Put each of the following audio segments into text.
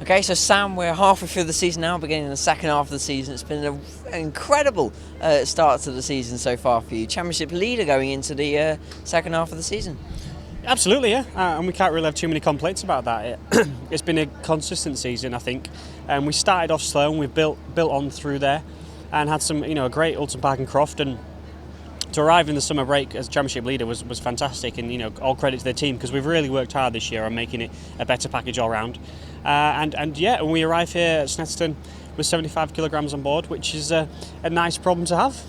Okay, so Sam, we're halfway through the season now, beginning the second half of the season. It's been an incredible start to the season so far for you. Championship leader going into the second half of the season. Absolutely, yeah, and we can't really have too many complaints about that. It's been a consistent season, I think. We started off slow and we've built on through there, and had some, a great Ulton Park and Croft, and to arrive in the summer break as championship leader was fantastic, and all credit to the team, because we've really worked hard this year on making it a better package all round. And when we arrive here at Snetterton with 75 kilograms on board, which is a nice problem to have.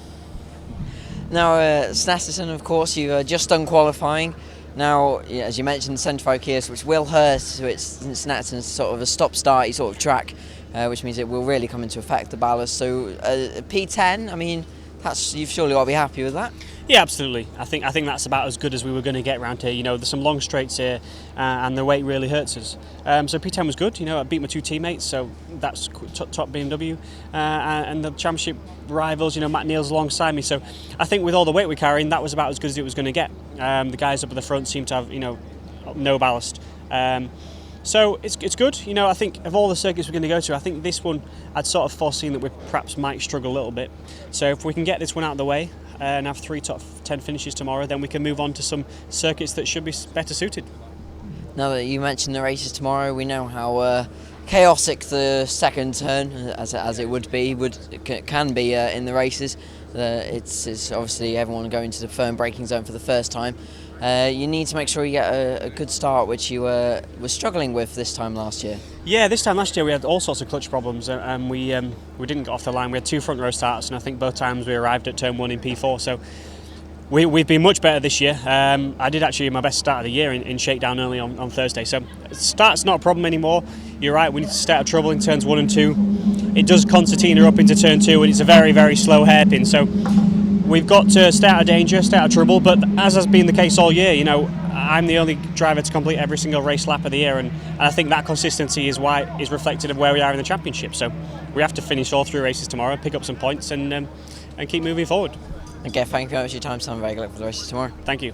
Now, Snetterton, of course, you've just done qualifying. Now, as you mentioned, centrifugal gears, which will hurt, so Snetterton's sort of a stop-starty sort of track, which means it will really come into effect, the ballast. So, P10, I mean, you've surely got to be happy with that. Yeah, absolutely. I think that's about as good as we were going to get around here. There's some long straights here, and the weight really hurts us. So P10 was good. I beat my two teammates, so that's top BMW. And the championship rivals, Matt Neal's alongside me. So I think with all the weight we're carrying, that was about as good as it was going to get. The guys up at the front seem to have, no ballast. So it's good. I think of all the circuits we're going to go to, I think this one I'd sort of foreseen that we perhaps might struggle a little bit. So if we can get this one out of the way and have 3 top 10 finishes tomorrow, then we can move on to some circuits that should be better suited. Now that you mentioned the races tomorrow, we know how chaotic the second turn, as it can be in the races. It's obviously everyone going to the firm braking zone for the first time. You need to make sure you get a good start, which you were struggling with this time last year. Yeah, this time last year we had all sorts of clutch problems, and we didn't get off the line. We had 2 front row starts, and I think both times we arrived at turn 1 in P4. So we've been much better this year. I did actually my best start of the year in shakedown early on Thursday. So start's not a problem anymore. You're right, we need to stay out of trouble in turns 1 and 2. It does concertina up into turn 2, and it's a very, very slow hairpin. So we've got to stay out of danger, stay out of trouble, but as has been the case all year, I'm the only driver to complete every single race lap of the year, and I think that consistency is reflected of where we are in the championship. So we have to finish all 3 races tomorrow, pick up some points, and keep moving forward. Okay, thank you very much for your time, Sam. Very good luck for the races tomorrow. Thank you.